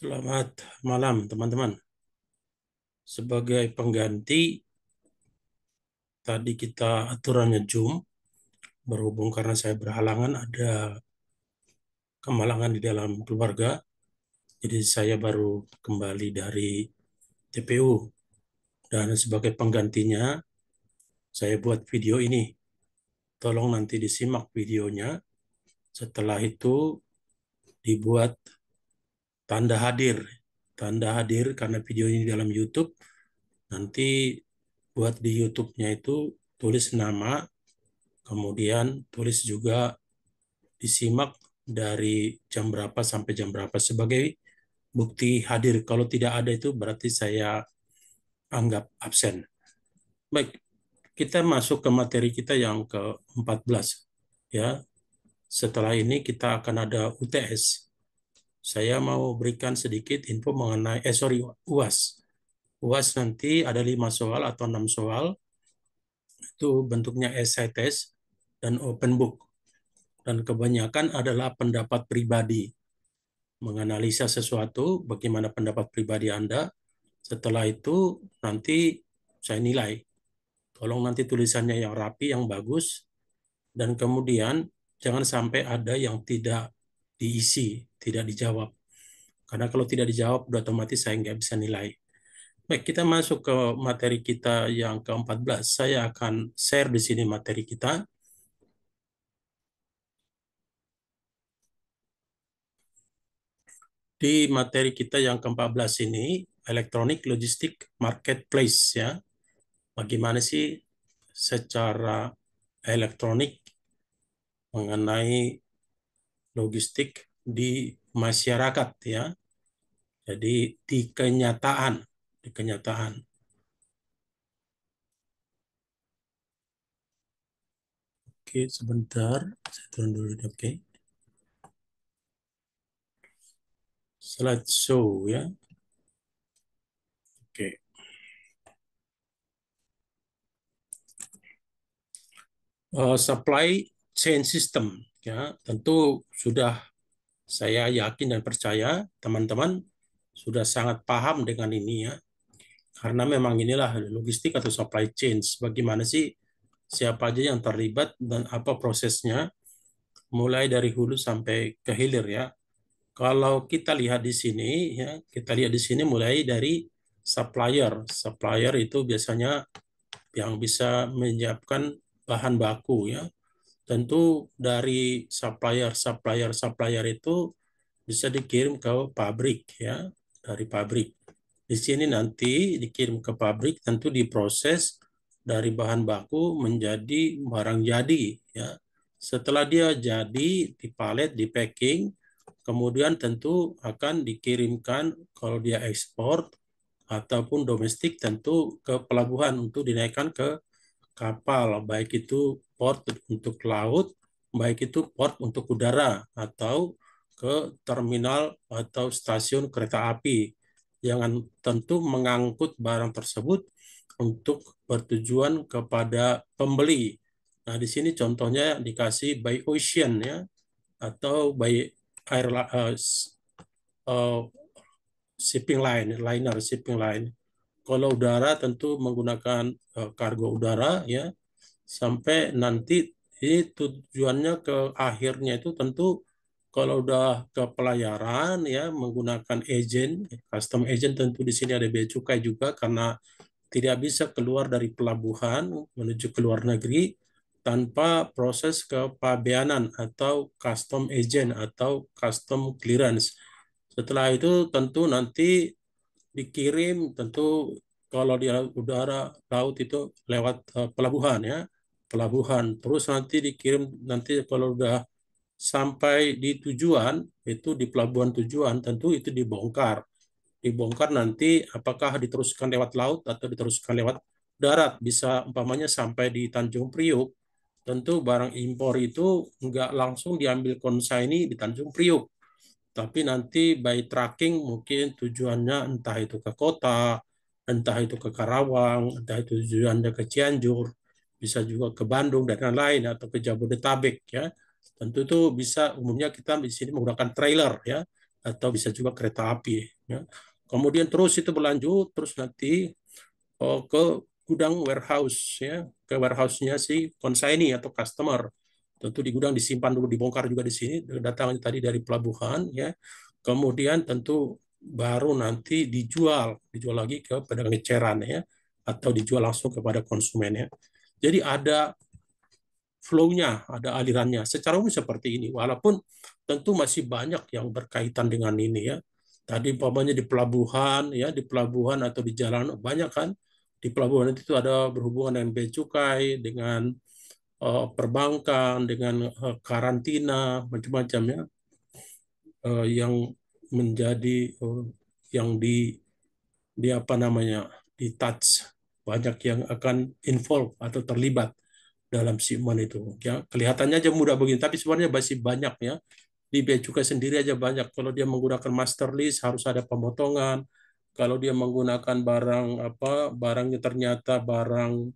Selamat malam, teman-teman. Sebagai pengganti, tadi kita aturannya Zoom, berhubung karena saya berhalangan ada kemalangan di dalam keluarga, jadi saya baru kembali dari TPU. Dan sebagai penggantinya, saya buat video ini. Tolong nanti disimak videonya. Setelah itu dibuat tanda hadir. Tanda hadir karena video ini di dalam YouTube. Nanti buat di YouTube-nya itu tulis nama, kemudian tulis juga disimak dari jam berapa sampai jam berapa sebagai bukti hadir. Kalau tidak ada itu berarti saya anggap absen. Baik, kita masuk ke materi kita yang ke-14. Ya, setelah ini kita akan ada UTS. Saya mau berikan sedikit info mengenai, UAS. UAS nanti ada 5 soal atau 6 soal. Itu bentuknya essay test dan open book. Dan kebanyakan adalah pendapat pribadi. Menganalisa sesuatu, bagaimana pendapat pribadi Anda. Setelah itu nanti saya nilai. Tolong nanti tulisannya yang rapi, yang bagus, dan kemudian jangan sampai ada yang tidak diisi, tidak dijawab. Karena kalau tidak dijawab, udah otomatis saya nggak bisa nilai. Baik, kita masuk ke materi kita yang ke-14. Saya akan share di sini materi kita. Di materi kita yang ke-14 ini, Electronic Logistic Marketplace, ya. Bagaimana sih secara elektronik mengenai logistik di masyarakat, ya. Jadi di kenyataan. Oke, sebentar, saya turun dulu. Oke, slideshow, ya. Oke. Supply chain system, ya, tentu sudah saya yakin dan percaya teman-teman sudah sangat paham dengan ini, ya. Karena memang inilah logistik atau supply chain. Bagaimana sih, siapa aja yang terlibat dan apa prosesnya, mulai dari hulu sampai ke hilir, ya. Kalau kita lihat di sini, ya, kita lihat di sini mulai dari supplier. Supplier itu biasanya yang bisa menyiapkan bahan baku, ya. Tentu dari supplier itu bisa dikirim ke pabrik, ya, dari pabrik. Di sini nanti dikirim ke pabrik, tentu diproses dari bahan baku menjadi barang jadi, ya. Setelah dia jadi, dipalet, di packing, kemudian tentu akan dikirimkan kalau dia ekspor ataupun domestik tentu ke pelabuhan untuk dinaikkan ke kapal, baik itu port untuk laut, baik itu port untuk udara, atau ke terminal atau stasiun kereta api yang tentu mengangkut barang tersebut untuk bertujuan kepada pembeli. Nah, di sini contohnya dikasih by ocean, ya, atau by air uh, shipping line. Kalau udara tentu menggunakan kargo udara, ya, sampai nanti ini tujuannya ke akhirnya itu tentu kalau udah ke pelayaran, ya, menggunakan agent, custom agent, tentu di sini ada bea cukai juga karena tidak bisa keluar dari pelabuhan menuju ke luar negeri tanpa proses kepabeanan atau custom agent atau custom clearance. Setelah itu tentu nanti dikirim, tentu kalau di udara laut itu lewat pelabuhan, ya, pelabuhan, terus nanti dikirim, nanti kalau udah sampai di tujuan itu di pelabuhan tujuan tentu itu dibongkar nanti apakah diteruskan lewat laut atau diteruskan lewat darat, bisa umpamanya sampai di Tanjung Priuk, tentu barang impor itu nggak langsung diambil konsaini di Tanjung Priuk, tapi nanti by tracking mungkin tujuannya entah itu ke kota, entah itu ke Karawang, entah itu tujuannya ke Cianjur, bisa juga ke Bandung dan lain-lain, atau ke Jabodetabek, ya. Tentu itu bisa, umumnya kita di sini menggunakan trailer, ya. atau bisa juga kereta api. Ya. Kemudian terus itu berlanjut, terus nanti ke gudang warehouse, ya, ke warehouse-nya si consignee atau customer. Tentu di gudang disimpan dulu, dibongkar juga di sini, datangnya tadi dari pelabuhan, ya. Kemudian tentu baru nanti dijual lagi ke pedagang eceran, ya, atau dijual langsung kepada konsumen, ya. Jadi ada flow-nya, ada alirannya. Secara umum seperti ini, walaupun tentu masih banyak yang berkaitan dengan ini, ya. Tadi umpamanya di pelabuhan, ya, di pelabuhan atau di jalan banyak kan. Di pelabuhan itu ada berhubungan dengan bea cukai, dengan perbankan, dengan karantina, macam-macam, ya, yang menjadi yang di apa namanya, di touch, banyak yang akan involve atau terlibat dalam shipment itu. Ya, kelihatannya aja mudah begini, tapi sebenarnya masih banyak, ya. Di bea cukai sendiri aja banyak. Kalau dia menggunakan master list harus ada pemotongan. Kalau dia menggunakan barang apa, barangnya ternyata barang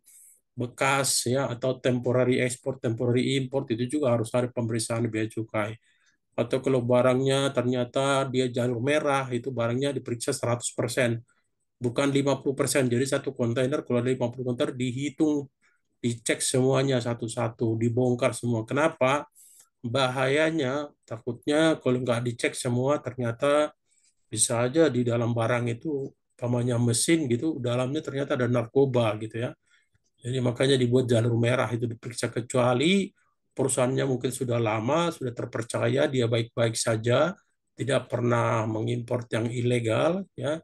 bekas, ya, atau temporary export, temporary import, itu juga harus ada pemeriksaan bea cukai. Atau kalau barangnya ternyata dia jalur merah, itu barangnya diperiksa 100%, bukan 50%. Jadi satu kontainer kalau ada 50 kontainer dihitung, dicek semuanya satu-satu, dibongkar semua. Kenapa? Bahayanya, takutnya kalau nggak dicek semua, ternyata bisa aja di dalam barang itu, umpamanya mesin gitu, dalamnya ternyata ada narkoba gitu, ya. Jadi makanya dibuat jalur merah itu diperiksa, kecuali perusahaannya mungkin sudah lama, sudah terpercaya, dia baik-baik saja, tidak pernah mengimpor yang ilegal, ya.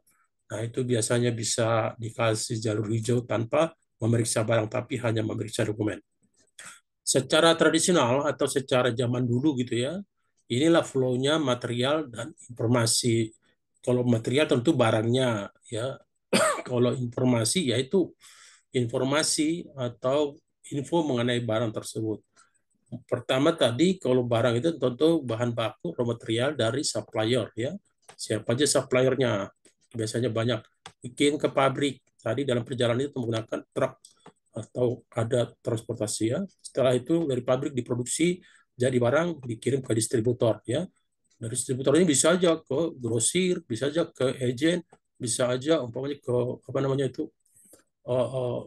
Nah, itu biasanya bisa dikasih jalur hijau tanpa memeriksa barang, tapi hanya memeriksa dokumen. Secara tradisional atau secara zaman dulu gitu, ya, inilah flow-nya material dan informasi. Kalau material tentu barangnya, ya. Kalau informasi yaitu informasi atau info mengenai barang tersebut. Pertama tadi, kalau barang itu tentu bahan baku raw material dari supplier, ya. Siapa aja suppliernya? Biasanya banyak. Bikin ke pabrik. Tadi dalam perjalanan itu menggunakan truk atau ada transportasi, ya. Setelah itu dari pabrik diproduksi jadi barang, dikirim ke distributor, ya. Dari distributor ini bisa aja ke grosir, bisa aja ke agen, bisa aja umpamanya ke apa namanya itu, uh, uh,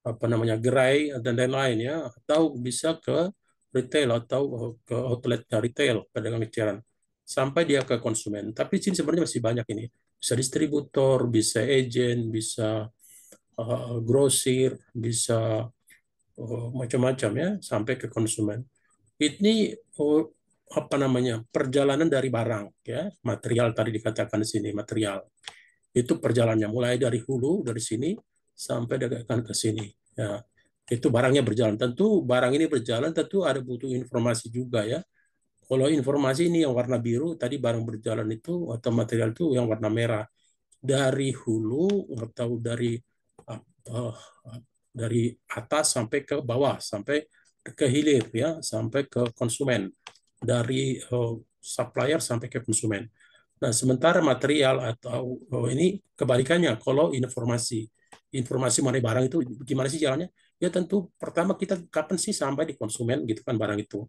apa namanya, gerai dan lain-lain, ya, atau bisa ke retail atau ke outlet retail, pedagang eceran, sampai dia ke konsumen. Tapi sini sebenarnya masih banyak ini, bisa distributor, bisa agen, bisa grosir, bisa macam-macam, ya, sampai ke konsumen. Ini apa namanya, perjalanan dari barang, ya, material tadi dikatakan di sini, material itu perjalanannya mulai dari hulu, dari sini sampai dagang ke sini, ya. Itu barangnya berjalan, tentu barang ini berjalan tentu ada butuh informasi juga, ya. Kalau informasi ini yang warna biru tadi, barang berjalan itu atau material itu yang warna merah, dari hulu atau uh, dari atas sampai ke bawah, sampai ke hilir, ya, sampai ke konsumen, dari supplier sampai ke konsumen. Nah, sementara material atau ini kebalikannya. Kalau informasi mengenai barang itu gimana sih jalannya? Ya tentu pertama kita kapan sih sampai di konsumen gitu kan barang itu.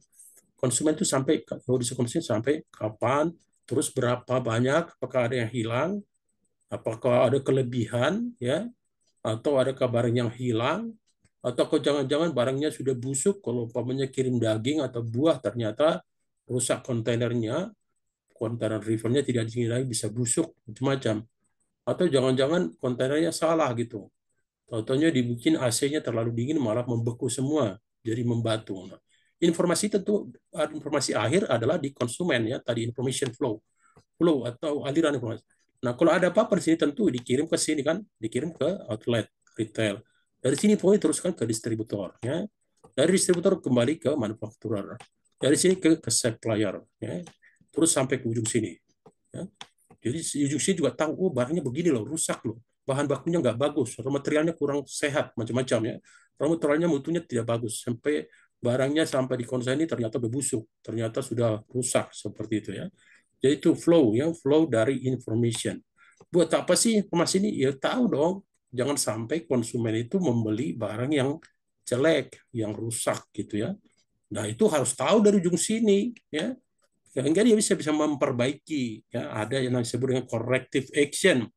Konsumen itu sampai kalau di konsumen sampai kapan, terus berapa banyak, apakah ada yang hilang, apakah ada kelebihan, ya, atau ada kabar yang hilang, atau kok jangan-jangan barangnya sudah busuk, kalau umpamanya kirim daging atau buah ternyata rusak kontainernya, kontainer rivernya tidak dingin lagi, bisa busuk, macam-macam. Atau jangan-jangan kontainernya salah gitu. Contohnya dibikin AC-nya terlalu dingin malah membeku semua, jadi membatu. Nah, informasi tentu, informasi akhir adalah di konsumen, ya, tadi information flow atau aliran informasi. Nah, kalau ada apa-apa di sini tentu dikirim ke sini kan, dikirim ke outlet retail. Dari sini info teruskan ke distributor, ya. Dari distributor kembali ke manufakturer. Dari sini ke supplier, ya. Terus sampai ke ujung sini, ya. Jadi ujung sini juga tahu, oh barangnya begini loh, rusak loh. Bahan bakunya nggak bagus, atau materialnya kurang sehat, macam-macam, ya. Raw materialnya mutunya tidak bagus, sampai barangnya sampai di konser ini ternyata berbusuk, ternyata sudah rusak, seperti itu, ya. Jadi itu flow, ya, flow dari information. Buat apa sih informasi ini? Ya tahu dong, jangan sampai konsumen itu membeli barang yang jelek, yang rusak gitu, ya. Nah, itu harus tahu dari ujung sini, ya. sehingga dia bisa memperbaiki. Ya, ada yang disebut dengan corrective action.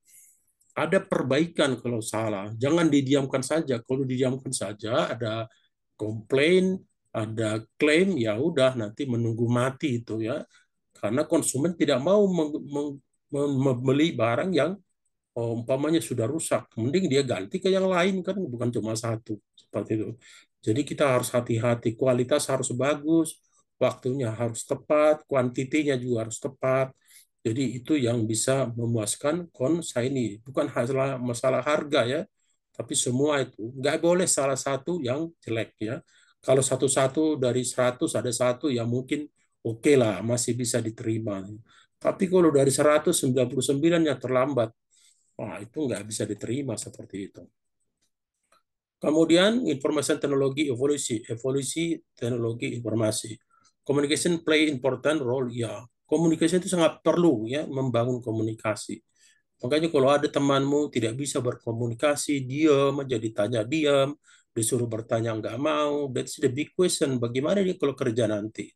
Ada perbaikan kalau salah. Jangan didiamkan saja. Kalau didiamkan saja, ada komplain, ada klaim, ya udah nanti menunggu mati itu ya. Karena konsumen tidak mau membeli barang yang umpamanya sudah rusak, mending dia ganti ke yang lain kan, bukan cuma satu seperti itu. Jadi kita harus hati-hati, kualitas harus bagus, waktunya harus tepat, kuantitinya juga harus tepat. Jadi itu yang bisa memuaskan konsaini, bukan masalah harga ya, tapi semua itu nggak boleh salah satu yang jelek ya. Kalau satu-satu dari 100 ada satu yang mungkin oke lah, masih bisa diterima. Tapi kalau dari 199 yang terlambat, wah, itu nggak bisa diterima seperti itu. Kemudian informasi teknologi evolusi, evolusi teknologi informasi. Communication play important role, ya. Komunikasi itu sangat perlu ya, membangun komunikasi. Makanya kalau ada temanmu tidak bisa berkomunikasi, diam aja, ditanya diam, disuruh bertanya nggak mau, that's the big question. Bagaimana dia kalau kerja nanti?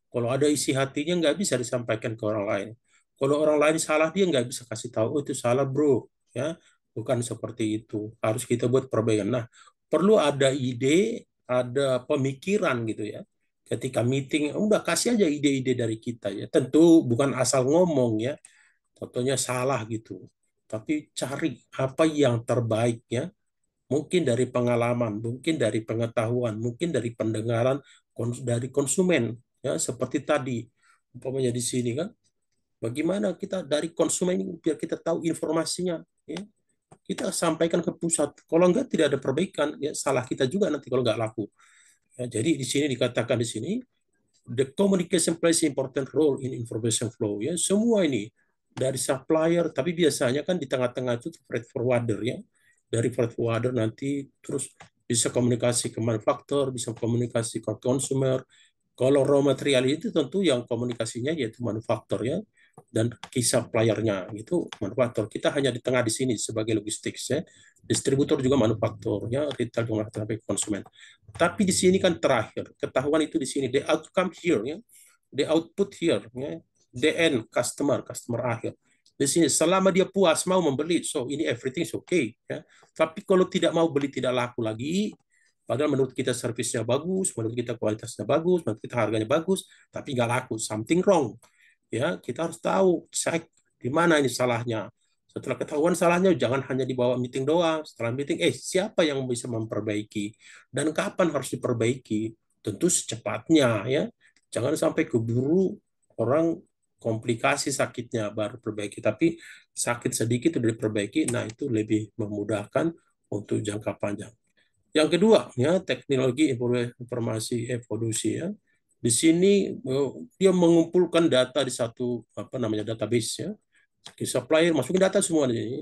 Kalau ada isi hatinya nggak bisa disampaikan ke orang lain. Kalau orang lain salah dia nggak bisa kasih tahu, oh itu salah bro, ya bukan seperti itu. Harus kita buat perbaikan. Nah, perlu ada ide, ada pemikiran gitu ya. Ketika meeting, udah kasih aja ide-ide dari kita ya. Tentu bukan asal ngomong ya, contohnya salah gitu. Tapi cari apa yang terbaik ya. Mungkin dari pengalaman, mungkin dari pengetahuan, mungkin dari pendengaran dari konsumen ya, seperti tadi umpamanya di sini kan, bagaimana kita dari konsumen ini biar kita tahu informasinya ya, kita sampaikan ke pusat. Kalau enggak tidak ada perbaikan ya, salah kita juga nanti kalau enggak laku ya. Jadi di sini dikatakan di sini the communication plays important role in information flow ya, semua ini dari supplier, tapi biasanya kan di tengah-tengah itu freight forwarder ya, dari freight forwarder nanti terus bisa komunikasi ke manufaktur, bisa komunikasi ke consumer. Kalau raw material itu tentu yang komunikasinya yaitu manufaktur ya, dan key suppliernya itu manufaktur. Kita hanya di tengah di sini sebagai logistik ya. Distributor juga manufaktur ya, retail juga sampai konsumen. Tapi di sini kan terakhir, ketahuan itu di sini, the outcome here ya, the output here ya, the end customer, customer akhir. Di sini selama dia puas mau membeli, so ini everything is okay ya. Tapi kalau tidak mau beli, tidak laku lagi, padahal menurut kita servisnya bagus, menurut kita kualitasnya bagus, menurut kita harganya bagus, tapi nggak laku, something wrong. Ya, kita harus tahu, cek di mana ini salahnya. Setelah ketahuan salahnya, jangan hanya dibawa meeting doang. Setelah meeting, siapa yang bisa memperbaiki dan kapan harus diperbaiki? Tentu secepatnya ya. Jangan sampai keburu orang komplikasi sakitnya baru perbaiki, tapi sakit sedikit sudah diperbaiki. Nah, itu lebih memudahkan untuk jangka panjang. Yang kedua, ya teknologi informasi evolusi ya. Di sini dia mengumpulkan data di satu apa namanya database ya. Supplier masukin data semua di sini,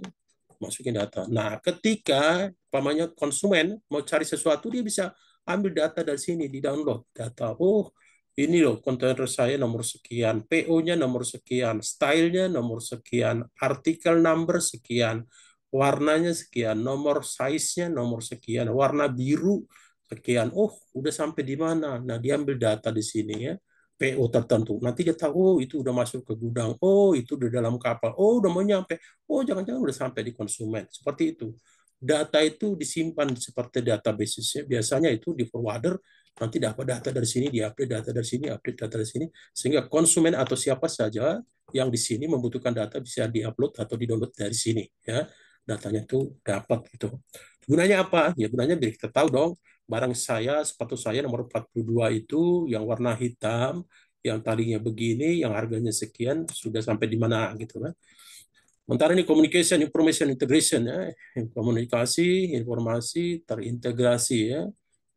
masukin data. Nah, ketika umpamanya konsumen mau cari sesuatu, dia bisa ambil data dari sini, di download data. Oh, ini loh kontainer saya nomor sekian, PO-nya nomor sekian, stylenya nomor sekian, artikel number sekian, warnanya sekian, nomor size-nya nomor sekian, warna biru sekian. Oh, udah sampai di mana? Nah, dia ambil data di sini ya. PO tertentu. Nanti dia tahu, oh itu udah masuk ke gudang, oh itu udah dalam kapal, oh udah mau nyampe, oh jangan-jangan udah sampai di konsumen. Seperti itu. Data itu disimpan seperti database. Biasanya itu di forwarder, nanti dapat data dari sini, diupdate data dari sini, update data dari sini, sehingga konsumen atau siapa saja yang di sini membutuhkan data bisa diupload atau di-download dari sini. Ya, datanya itu dapat gitu. Gunanya apa? Ya gunanya biar kita tahu dong, barang saya, sepatu saya nomor 42 itu yang warna hitam, yang tadinya begini, yang harganya sekian, sudah sampai di mana gitu kan. Sementara ini communication, information integration ya, komunikasi, informasi terintegrasi ya.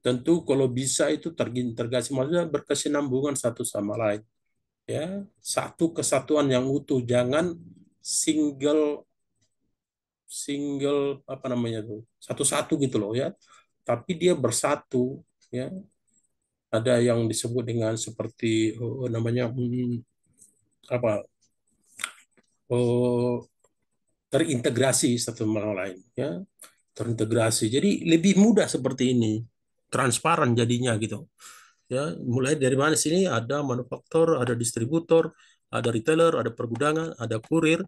Tentu kalau bisa itu terintegrasi, maksudnya berkesinambungan satu sama lain ya, satu kesatuan yang utuh, jangan single single apa namanya tuh, satu-satu gitu loh ya, tapi dia bersatu ya. Ada yang disebut dengan seperti namanya apa oh, terintegrasi satu sama lain ya, terintegrasi. Jadi lebih mudah seperti ini, transparan jadinya gitu. Ya, mulai dari mana sini? Ada manufaktur, ada distributor, ada retailer, ada pergudangan, ada kurir,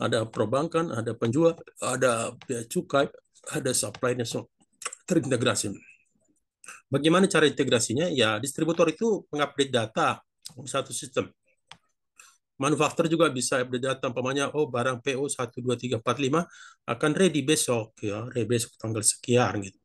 ada perbankan, ada penjual, ada bea cukai, ada supply-nya terintegrasi. Bagaimana cara integrasinya? Ya, distributor itu mengupdate data satu sistem. Manufaktur juga bisa update data, umpamanya, oh barang PO 12345 akan ready besok, ya, ready besok tanggal sekian gitu.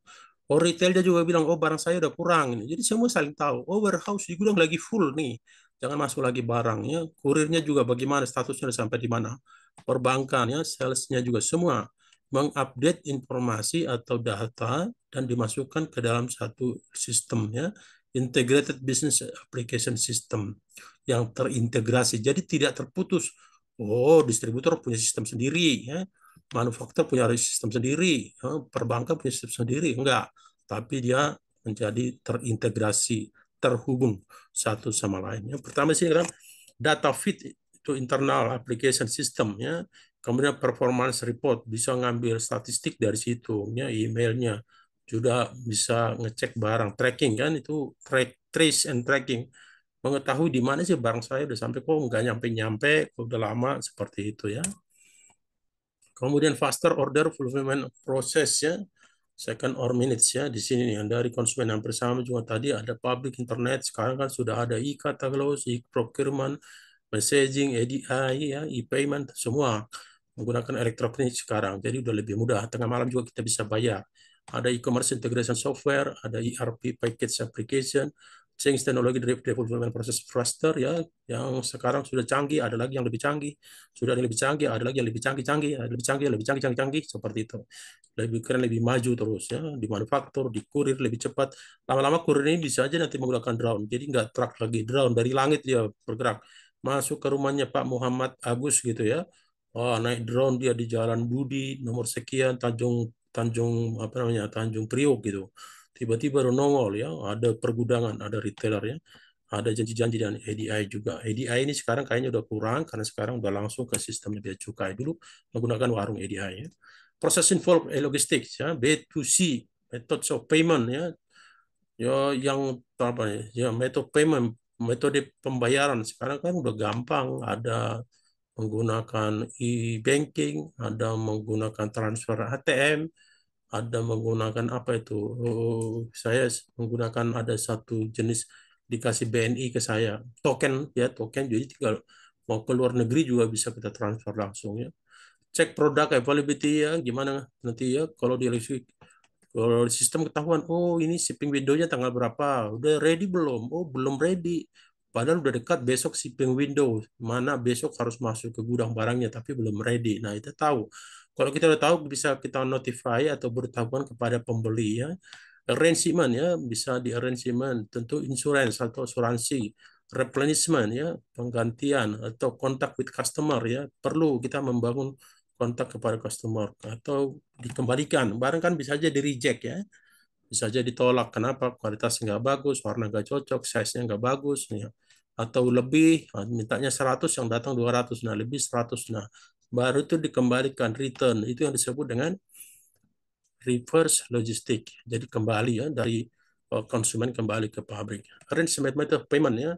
Oh retailnya juga bilang, oh barang saya udah kurang ini. Jadi semua saling tahu. Oh warehouse di gudang lagi full nih, jangan masuk lagi barangnya. Kurirnya juga bagaimana statusnya sampai di mana. Perbankan ya, salesnya juga semua mengupdate informasi atau data dan dimasukkan ke dalam satu sistem ya, integrated business application system yang terintegrasi. Jadi tidak terputus. Oh distributor punya sistem sendiri ya, manufaktur punya sistem sendiri, ya, perbankan punya sistem sendiri. Enggak, tapi dia menjadi terintegrasi, terhubung satu sama lain. Yang pertama sih kan data feed itu internal application system ya. Kemudian performance report bisa ngambil statistik dari situ ya, emailnya juga bisa ngecek barang tracking kan itu trace and tracking, mengetahui di mana sih barang saya udah sampai kok nggak nyampe-nyampe, kok udah lama seperti itu ya. Kemudian faster order fulfillment process ya, second or minutes ya di sini nih dari konsumen hampir sama juga tadi ada public internet, sekarang kan sudah ada e-katalog, e-procurement, messaging, EDI ya, e-payment semua menggunakan elektronik sekarang. Jadi udah lebih mudah. Tengah malam juga kita bisa bayar. Ada e-commerce integration software, ada ERP package application, change teknologi dari development proses faster ya, yang sekarang sudah canggih, ada lagi yang lebih canggih, sudah yang lebih canggih, ada lagi yang lebih canggih-canggih, ada lebih canggih, lebih canggih-canggih, seperti itu. Lebih keren, lebih maju terus ya, di manufaktur, di kurir lebih cepat. Lama-lama kurir ini bisa aja nanti menggunakan drone, jadi nggak truk lagi, drone dari langit dia bergerak masuk ke rumahnya Pak Muhammad Agus gitu ya. Oh, naik drone dia di Jalan Budi nomor sekian Tanjung Tanjung apa namanya Tanjung Priok gitu. Tiba-tiba nongol ya, ada pergudangan, ada retailer ya, ada janji-janji dan ADI juga. ADI ini sekarang kayaknya udah kurang karena sekarang udah langsung ke sistem bea cukai, dulu menggunakan warung ADI ya. Proses involved logistik ya, B2C, methods of payment ya, ya yang apa ya, metode payment, metode pembayaran sekarang kan udah gampang, ada menggunakan e-banking, ada menggunakan transfer ATM, ada menggunakan apa itu, saya menggunakan ada satu jenis dikasih BNI ke saya, token ya, token, jadi tinggal mau ke luar negeri juga bisa kita transfer langsung ya. Cek produk availability ya, gimana nanti ya kalau di review, kalau di sistem ketahuan, oh ini shipping window-nya tanggal berapa, udah ready belum? Oh belum ready. Padahal udah dekat besok shipping window, mana besok harus masuk ke gudang barangnya, tapi belum ready. Nah itu tahu. Kalau kita udah tahu bisa kita notify atau beritahukan kepada pembeli ya. Arrangement ya, bisa di arrangement, tentu insurance atau asuransi, replenishment ya, penggantian atau contact with customer ya. Perlu kita membangun kontak kepada customer atau dikembalikan. Barang kan bisa aja di reject ya, bisa aja ditolak. Kenapa? Kualitasnya nggak bagus, warna nggak cocok, size-nya nggak bagus, ya. Atau lebih, mintanya 100, yang datang 200, nah lebih 100, nah baru itu dikembalikan, return. Itu yang disebut dengan reverse logistik. Jadi kembali ya, dari konsumen kembali ke pabrik. Arrangement method payment ya.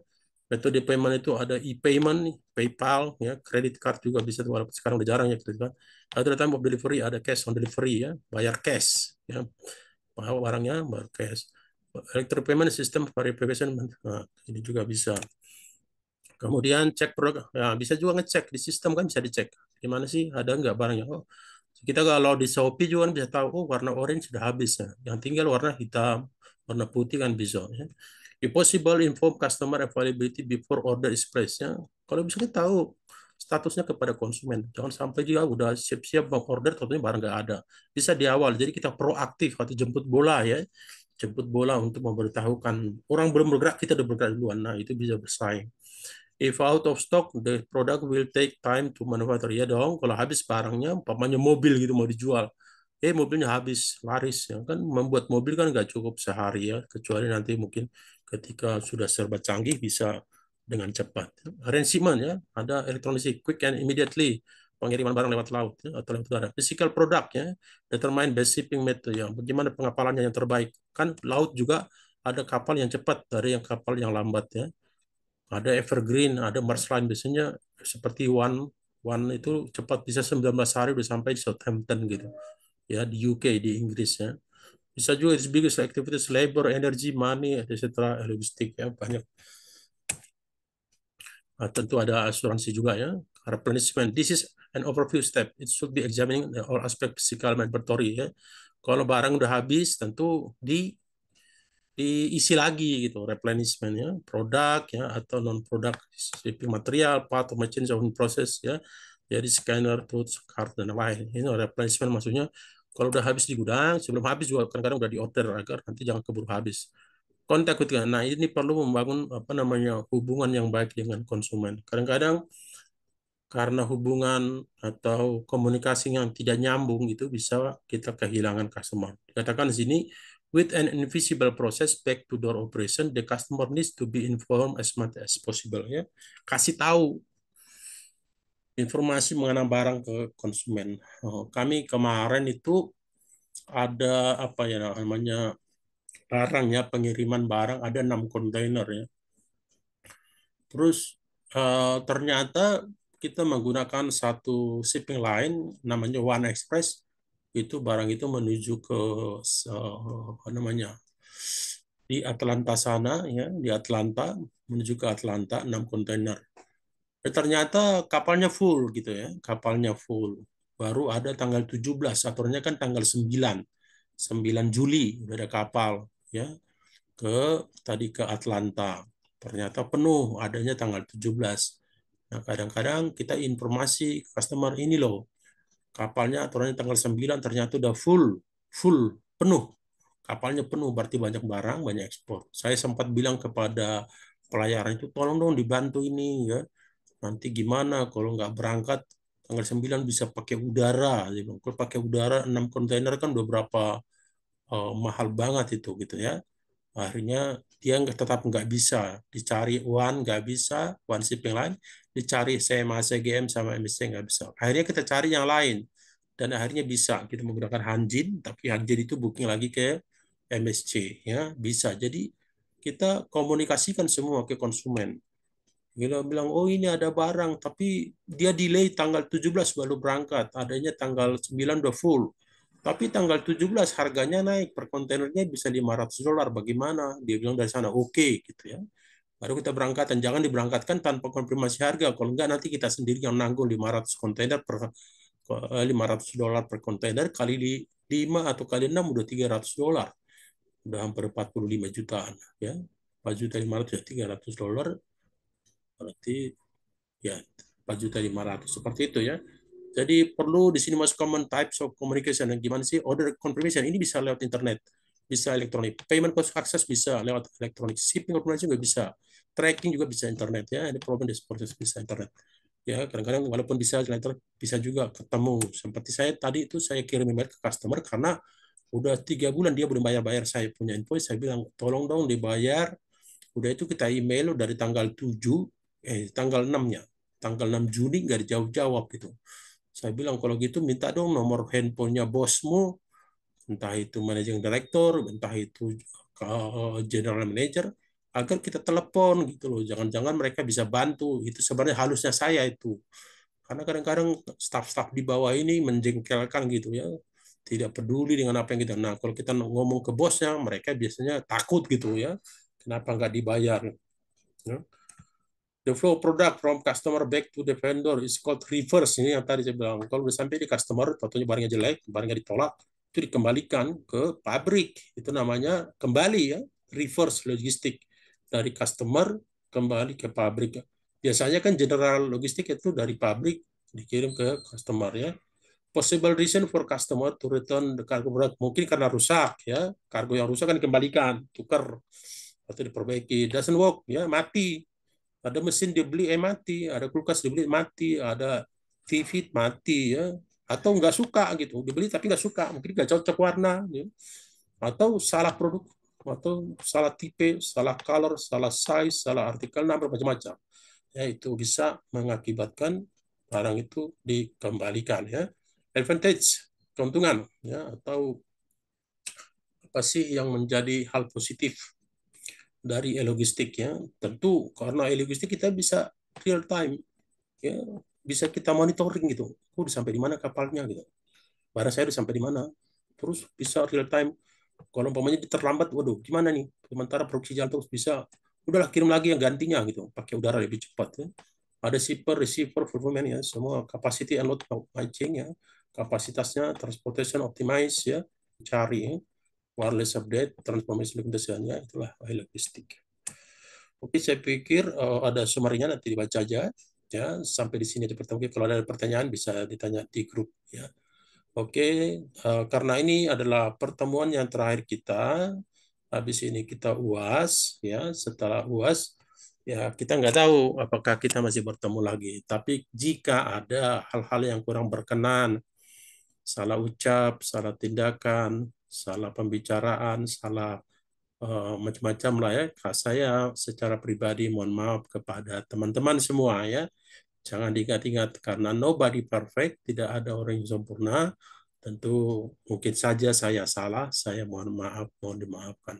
Metode payment itu ada e-payment, PayPal, ya, credit card juga bisa, walaupun sekarang udah jarang ya credit card. Ada time of delivery, ada cash on delivery ya, bayar cash ya, bawa barangnya bayar cash. Electronic payment system verification, nah, ini juga bisa. Kemudian cek produk, ya, bisa juga ngecek di sistem kan, bisa dicek gimana sih ada nggak barangnya. Oh, kita kalau di Shopee juga kan bisa tahu, oh warna orange sudah habis ya, yang tinggal warna hitam, warna putih kan bisa ya. If possible, inform customer availability before order is placed ya. Kalau bisa kita tahu statusnya kepada konsumen, jangan sampai dia udah siap-siap mau order tentunya barang nggak ada. Bisa di awal, jadi kita proaktif atau jemput bola ya, jemput bola untuk memberitahukan orang belum bergerak, kita udah bergerak duluan. Nah itu bisa bersaing. If out of stock, the product will take time to manufacture. Ya dong, kalau habis barangnya, umpamanya mobil gitu mau dijual, mobilnya habis, laris ya kan, membuat mobil kan nggak cukup sehari ya, kecuali nanti mungkin ketika sudah serba canggih bisa dengan cepat. Arrangement ya, ada elektronik quick and immediately, pengiriman barang lewat laut ya, atau lewat udara. Physical product ya, determine best shipping method ya, bagaimana pengapalannya yang terbaik. Kan laut juga ada kapal yang cepat dari yang kapal yang lambat ya. Ada Evergreen, ada Maersk Line biasanya seperti One itu cepat bisa 19 hari udah sampai di Southampton gitu. Ya di UK di Inggris ya. Bisa juga its biggest activities labor, energy, money, etc. Logistik ya banyak. Nah, tentu ada asuransi juga ya. Replenishment. This is an overview step. It should be examining all aspect physical and inventory ya. Kalau barang udah habis, tentu diisi lagi gitu, replenishment ya, produk ya atau non produk, shipping material, part of machine in process ya. Jadi scanner, tools, card dan lain. Ini replenishment maksudnya kalau udah habis di gudang, sebelum habis juga kadang-kadang udah diorder agar nanti jangan keburu habis. Kontak ketika, nah ini perlu membangun apa namanya hubungan yang baik dengan konsumen. Kadang-kadang karena hubungan atau komunikasi yang tidak nyambung itu bisa kita kehilangan customer. Dikatakan di sini, with an invisible process back to door operation, the customer needs to be informed as much as possible. Ya, kasih tahu informasi mengenai barang ke konsumen. Kami kemarin itu ada apa ya namanya barang ya pengiriman barang ada 6 kontainer ya. Terus ternyata kita menggunakan satu shipping line namanya One Express. Itu barang itu menuju ke apa namanya di Atlanta sana ya, di Atlanta menuju ke Atlanta 6 kontainer. Ternyata kapalnya full gitu ya, kapalnya full. Baru ada tanggal 17, aturannya kan tanggal 9 Juli udah ada kapal ya tadi ke Atlanta. Ternyata penuh adanya tanggal 17. Nah, kadang-kadang kita informasi customer ini loh, kapalnya aturannya tanggal 9 ternyata udah full, penuh. Kapalnya penuh berarti banyak barang, banyak ekspor. Saya sempat bilang kepada pelayaran itu, tolong dong dibantu ini ya. Nanti gimana kalau nggak berangkat tanggal 9 bisa pakai udara. Kalau pakai udara 6 kontainer kan udah berapa mahal banget itu gitu ya. Akhirnya dia tetap nggak bisa dicari One nggak bisa One Shipping Line dicari CMA CGM sama MSC nggak bisa. Akhirnya kita cari yang lain dan akhirnya bisa kita menggunakan Hanjin tapi Hanjin itu booking lagi ke MSC ya bisa. Jadi kita komunikasikan semua ke konsumen. Kita bilang, oh ini ada barang, tapi dia delay tanggal 17 baru berangkat. Adanya tanggal 9 udah full. Tapi tanggal 17 harganya naik, per kontainernya bisa $500. Bagaimana? Dia bilang dari sana, oke gitu ya. Baru kita berangkatan. Jangan diberangkatkan tanpa konfirmasi harga. Kalau enggak nanti kita sendiri yang nanggung 500 kontainer per $500 per kontainer kali di 5 atau kali 6 udah $300. Udah hampir 45 jutaan ya. 4.500.000 ya $300 berarti ya 4.500.000 seperti itu ya. Jadi perlu di sini masuk common types of communication. Gimana sih order confirmation ini bisa lewat internet, bisa elektronik, payment post access bisa lewat elektronik, shipping information juga bisa, tracking juga bisa internet ya. Ini problem di proses bisa internet ya. Kadang-kadang walaupun bisa internet bisa juga ketemu. Seperti saya tadi itu saya kirim email ke customer karena udah 3 bulan dia belum bayar-bayar saya punya invoice. Saya bilang tolong dong dibayar. Udah itu kita email dari tanggal 7 tanggal 6-nya. Tanggal 6 Juni nggak dijawab-jawab gitu. Saya bilang kalau gitu minta dong nomor handphonenya bosmu, entah itu managing director, entah itu general manager, agar kita telepon gitu loh. Jangan-jangan mereka bisa bantu. Itu sebenarnya halusnya saya itu. Karena kadang-kadang staf-staf di bawah ini menjengkelkan gitu ya. Tidak peduli dengan apa yang kita. Nah, kalau kita ngomong ke bosnya, mereka biasanya takut gitu ya. Kenapa nggak dibayar? Ya. The flow product from customer back to the vendor is called reverse. Ini yang tadi saya bilang. Kalau udah sampai di customer, tentunya barangnya jelek, barangnya ditolak, itu dikembalikan ke pabrik. Itu namanya kembali ya, reverse logistik. Dari customer kembali ke pabrik. Biasanya kan general logistik itu dari pabrik dikirim ke customer ya. Possible reason for customer to return the cargo product. Mungkin karena rusak ya. Kargo yang rusak kan dikembalikan, tukar atau diperbaiki. Doesn't work ya, mati. Ada mesin dibeli mati, ada kulkas dibeli mati, ada TV mati ya, atau nggak suka gitu, dibeli tapi nggak suka, mungkin nggak cocok warna, ya. Atau salah produk, atau salah tipe, salah color, salah size, salah artikel number macam-macam. Ya itu bisa mengakibatkan barang itu dikembalikan ya. Advantage, keuntungan ya atau apa sih yang menjadi hal positif? dari e-logistik ya. Tentu karena e-logistik kita bisa real time ya, bisa kita monitoring gitu. Oh, udah sampai di mana kapalnya gitu. Barang saya udah sampai di mana. Terus bisa real time. Kalau umpamanya terlambat, waduh, gimana nih? Sementara produksi jalan terus bisa, udahlah kirim lagi yang gantinya gitu, pakai udara lebih cepat ya. Ada shipper, receiver, fulfillment ya, semua capacity and load matching ya, kapasitasnya, transportation optimize ya, cari ya, wireless update, transformation documentation ya, itulah logistik. Oke, saya pikir ada summary-nya nanti dibaca aja ya. Sampai di sini pertemuan. Kalau ada pertanyaan bisa ditanya di grup ya. Oke, karena ini adalah pertemuan yang terakhir kita. Habis ini kita UAS ya. Setelah UAS ya kita nggak tahu apakah kita masih bertemu lagi. Tapi jika ada hal-hal yang kurang berkenan, salah ucap, salah tindakan, salah pembicaraan, salah macam-macam lah ya. Saya secara pribadi mohon maaf kepada teman-teman semua ya. Jangan diingat-ingat karena nobody perfect, tidak ada orang yang sempurna. Tentu mungkin saja saya salah, saya mohon maaf, mohon dimaafkan.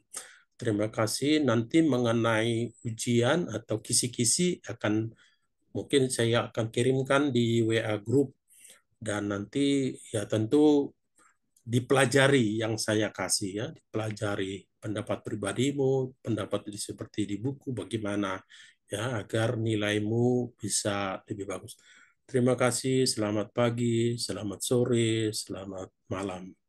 Terima kasih. Nanti mengenai ujian atau kisi-kisi akan mungkin saya akan kirimkan di WA group dan nanti ya tentu dipelajari yang saya kasih ya, dipelajari pendapat pribadimu, pendapat seperti di buku bagaimana ya agar nilaimu bisa lebih bagus. Terima kasih, selamat pagi, selamat sore, selamat malam.